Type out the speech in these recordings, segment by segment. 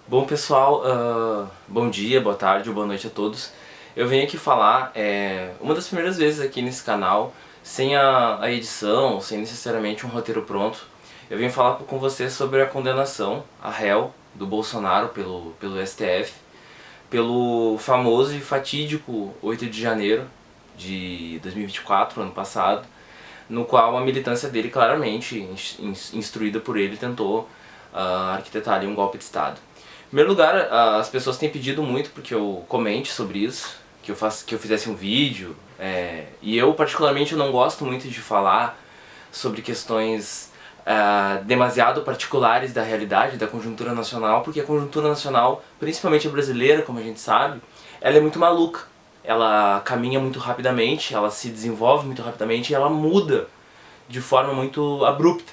Bom pessoal, bom dia, boa tarde ou boa noite a todos. Eu venho aqui falar, uma das primeiras vezes aqui nesse canal, sem a edição, sem necessariamente um roteiro pronto. Eu venho falar com vocês sobre a condenação a réu do Bolsonaro pelo STF, pelo famoso e fatídico 8 de janeiro de 2024, ano passado, no qual a militância dele claramente, instruída por ele, tentou arquitetar ali um golpe de Estado. Em primeiro lugar, as pessoas têm pedido muito porque eu comente sobre isso, que eu fizesse um vídeo, e eu particularmente não gosto muito de falar sobre questões demasiado particulares da realidade, da conjuntura nacional, porque a conjuntura nacional, principalmente a brasileira, como a gente sabe, ela é muito maluca. Ela caminha muito rapidamente, ela se desenvolve muito rapidamente e ela muda de forma muito abrupta.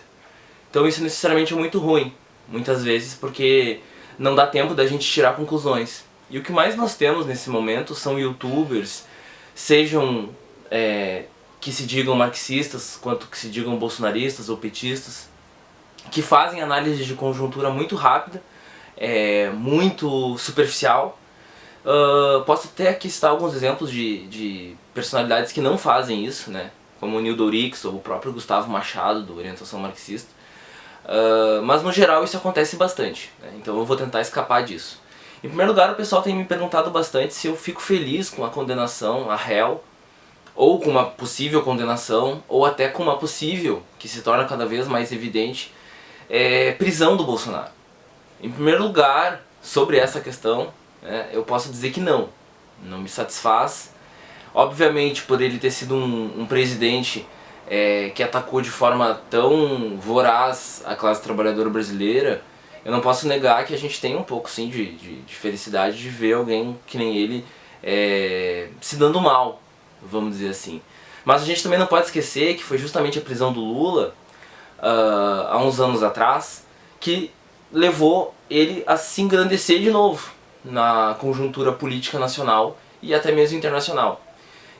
Então isso necessariamente é muito ruim, muitas vezes, porque não dá tempo da gente tirar conclusões. E o que mais nós temos nesse momento são youtubers, sejam que se digam marxistas, quanto que se digam bolsonaristas ou petistas, que fazem análise de conjuntura muito rápida, muito superficial. Posso até aqui citar alguns exemplos de personalidades que não fazem isso, né? Como o Nildo Ourix ou o próprio Gustavo Machado, do Orientação Marxista. Mas no geral isso acontece bastante, né? Então eu vou tentar escapar disso. Em primeiro lugar, o pessoal tem me perguntado bastante se eu fico feliz com a condenação a réu, ou com uma possível condenação, ou até com uma possível, que se torna cada vez mais evidente, prisão do Bolsonaro. Em primeiro lugar, sobre essa questão, eu posso dizer que não me satisfaz. Obviamente, por ele ter sido um presidente que atacou de forma tão voraz a classe trabalhadora brasileira, eu não posso negar que a gente tem um pouco sim de felicidade de ver alguém que nem ele se dando mal, vamos dizer assim. Mas a gente também não pode esquecer que foi justamente a prisão do Lula, há uns anos atrás, que levou ele a se engrandecer de novo na conjuntura política nacional e até mesmo internacional.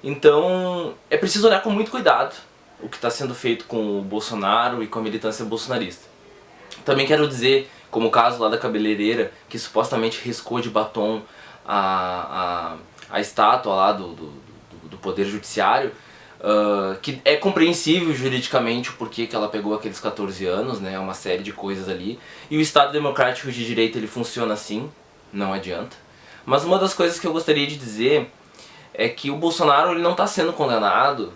Então é preciso olhar com muito cuidado o que está sendo feito com o Bolsonaro e com a militância bolsonarista. Também quero dizer, como o caso lá da cabeleireira, que supostamente riscou de batom a estátua lá do Poder Judiciário, que é compreensível juridicamente o porquê que ela pegou aqueles 14 anos, né, uma série de coisas ali. E o Estado Democrático de Direito ele funciona assim, não adianta. Mas uma das coisas que eu gostaria de dizer é que o Bolsonaro ele não está sendo condenado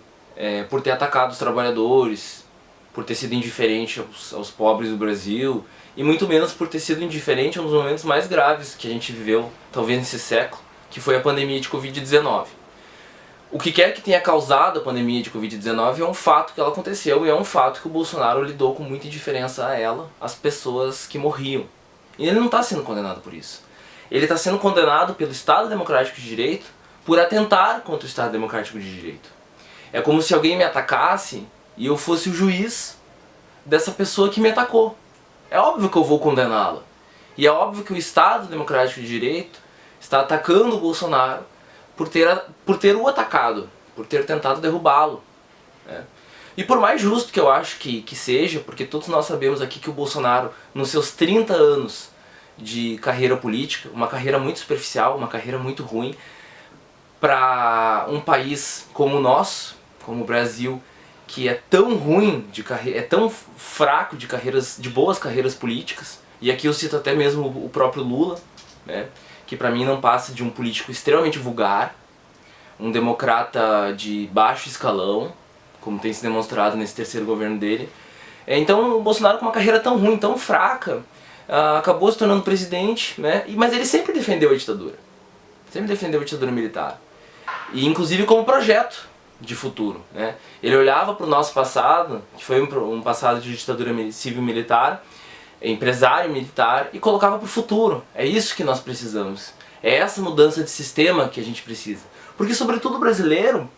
por ter atacado os trabalhadores, por ter sido indiferente aos pobres do Brasil, e muito menos por ter sido indiferente a um dos momentos mais graves que a gente viveu, talvez nesse século, que foi a pandemia de Covid-19. O que quer que tenha causado a pandemia de Covid-19 é um fato que ela aconteceu, e é um fato que o Bolsonaro lidou com muita indiferença a ela, às pessoas que morriam. E ele não está sendo condenado por isso. Ele está sendo condenado pelo Estado Democrático de Direito por atentar contra o Estado Democrático de Direito. É como se alguém me atacasse e eu fosse o juiz dessa pessoa que me atacou. É óbvio que eu vou condená-la. E é óbvio que o Estado Democrático de Direito está atacando o Bolsonaro por ter o atacado, por ter tentado derrubá-lo. E por mais justo que eu acho que seja, porque todos nós sabemos aqui que o Bolsonaro, nos seus 30 anos de carreira política, uma carreira muito superficial, uma carreira muito ruim, para um país como o nosso, como o Brasil, que é tão ruim de carreira, é tão fraco de boas carreiras políticas, e aqui eu cito até mesmo o próprio Lula, né, que para mim não passa de um político extremamente vulgar, um democrata de baixo escalão, como tem se demonstrado nesse terceiro governo dele. Então o Bolsonaro, com uma carreira tão ruim, tão fraca, acabou se tornando presidente, né, mas ele sempre defendeu a ditadura, sempre defendeu a ditadura militar, e inclusive como projeto de futuro, né? Ele olhava para o nosso passado, que foi um passado de ditadura civil-militar, empresário militar, e colocava para o futuro. É isso que nós precisamos. É essa mudança de sistema que a gente precisa. Porque, sobretudo, o brasileiro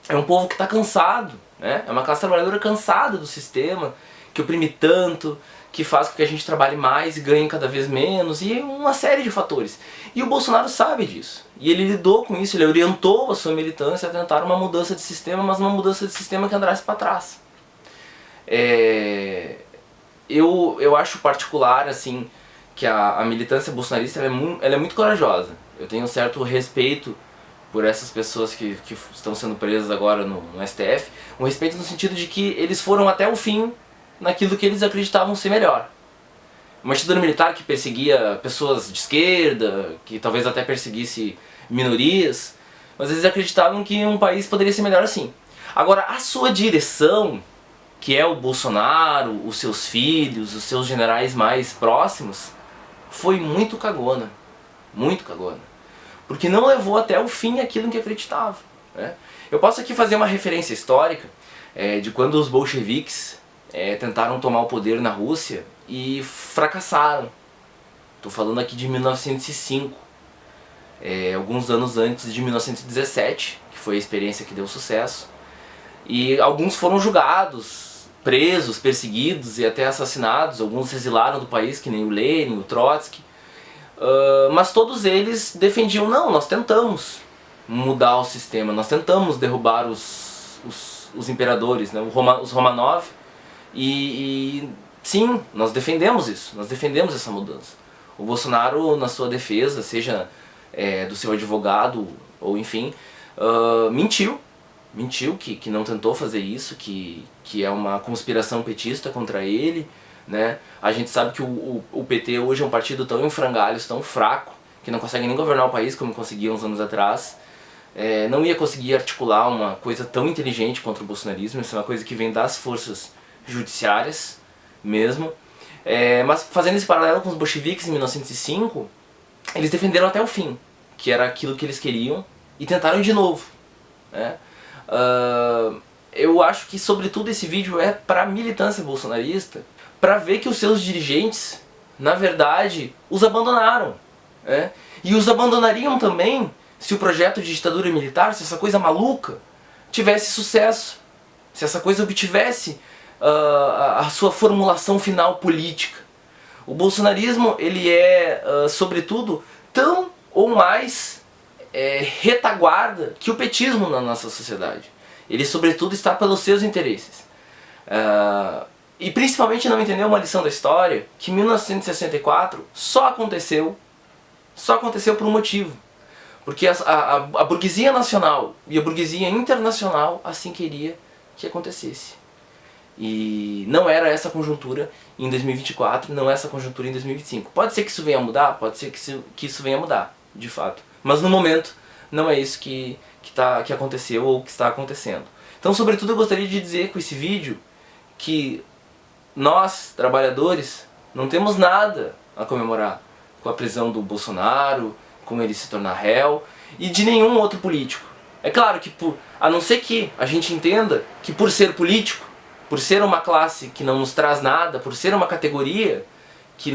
é um povo que está cansado, né? É uma classe trabalhadora cansada do sistema, que oprime tanto, que faz com que a gente trabalhe mais e ganhe cada vez menos, e uma série de fatores. E o Bolsonaro sabe disso. E ele lidou com isso, ele orientou a sua militância a tentar uma mudança de sistema, mas uma mudança de sistema que andasse para trás. Eu acho particular, assim, que a militância bolsonarista ela é muito corajosa. Eu tenho um certo respeito por essas pessoas que estão sendo presas agora no STF, um respeito no sentido de que eles foram até o fim naquilo que eles acreditavam ser melhor. Uma ditadura militar que perseguia pessoas de esquerda, que talvez até perseguisse minorias, mas eles acreditavam que um país poderia ser melhor assim. Agora, a sua direção, que é o Bolsonaro, os seus filhos, os seus generais mais próximos, foi muito cagona. Muito cagona. Porque não levou até o fim aquilo em que acreditava, né? Eu posso aqui fazer uma referência histórica de quando os bolcheviques tentaram tomar o poder na Rússia e fracassaram. Estou falando aqui de 1905, alguns anos antes de 1917, que foi a experiência que deu sucesso. E alguns foram julgados, presos, perseguidos e até assassinados. Alguns se exilaram do país, que nem o Lenin, o Trotsky. Mas todos eles defendiam, não, nós tentamos mudar o sistema, nós tentamos derrubar os imperadores, né, os Romanov, e sim, nós defendemos isso, nós defendemos essa mudança. O Bolsonaro, na sua defesa, seja do seu advogado ou enfim, mentiu que não tentou fazer isso, que é uma conspiração petista contra ele, né? A gente sabe que o PT hoje é um partido tão em frangalhos, tão fraco, que não consegue nem governar o país como conseguia uns anos atrás. Não ia conseguir articular uma coisa tão inteligente contra o bolsonarismo. Isso é uma coisa que vem das forças judiciárias mesmo. Mas fazendo esse paralelo com os bolcheviques em 1905, eles defenderam até o fim, que era aquilo que eles queriam, e tentaram de novo, né? Eu acho que sobretudo esse vídeo é para a militância bolsonarista, para ver que os seus dirigentes, na verdade, os abandonaram, né? E os abandonariam também se o projeto de ditadura militar, se essa coisa maluca tivesse sucesso, se essa coisa obtivesse a sua formulação final política. O bolsonarismo, ele sobretudo, tão ou mais retaguarda que o petismo na nossa sociedade. Ele, sobretudo, está pelos seus interesses. E principalmente não entendeu uma lição da história, que 1964 só aconteceu por um motivo. Porque a burguesia nacional e a burguesia internacional assim queria que acontecesse. E não era essa conjuntura em 2024, não é essa conjuntura em 2025. Pode ser que isso venha a mudar, pode ser que isso venha a mudar, de fato. Mas no momento não é isso que aconteceu ou que está acontecendo. Então, sobretudo, eu gostaria de dizer com esse vídeo que nós, trabalhadores, não temos nada a comemorar com a prisão do Bolsonaro, com ele se tornar réu, e de nenhum outro político. É claro que, a não ser que a gente entenda que por ser político, por ser uma classe que não nos traz nada, por ser uma categoria que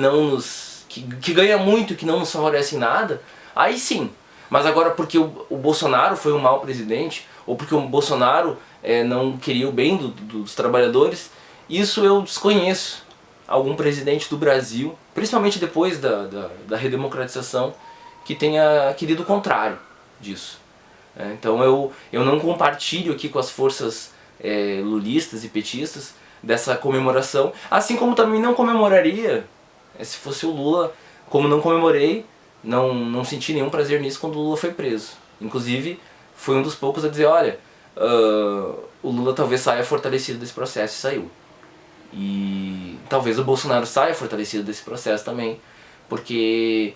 ganha muito, que não nos favorece em nada, aí sim. Mas agora porque o Bolsonaro foi um mau presidente, ou porque o Bolsonaro não queria o bem dos trabalhadores, isso eu desconheço algum presidente do Brasil, principalmente depois da redemocratização, que tenha querido o contrário disso. Então eu não compartilho aqui com as forças lulistas e petistas dessa comemoração, assim como também não comemoraria se fosse o Lula, como não comemorei, não senti nenhum prazer nisso quando o Lula foi preso. Inclusive, foi um dos poucos a dizer, olha, o Lula talvez saia fortalecido desse processo, e saiu. E talvez o Bolsonaro saia fortalecido desse processo também, porque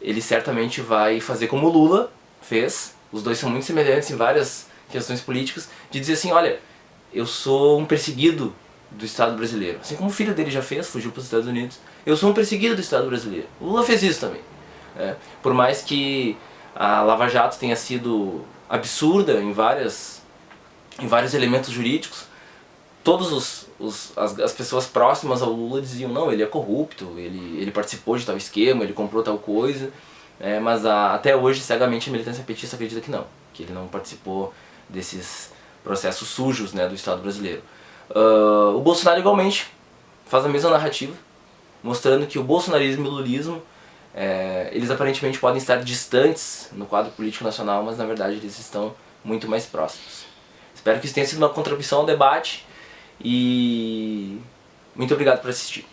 ele certamente vai fazer como o Lula fez, os dois são muito semelhantes em várias questões políticas, de dizer assim, olha, eu sou um perseguido do Estado brasileiro. Assim como o filho dele já fez, fugiu para os Estados Unidos. Eu sou um perseguido do Estado brasileiro. O Lula fez isso também. Por mais que a Lava Jato tenha sido absurda em vários elementos jurídicos, todas as pessoas próximas ao Lula diziam, não, ele é corrupto, ele participou de tal esquema, ele comprou tal coisa, mas até hoje, cegamente, a militância petista acredita que não, que ele não participou desses processos sujos, do Estado brasileiro. O Bolsonaro igualmente faz a mesma narrativa, mostrando que o bolsonarismo e o lulismo, eles aparentemente podem estar distantes no quadro político nacional, mas na verdade eles estão muito mais próximos. Espero que isso tenha sido uma contribuição ao debate e muito obrigado por assistir.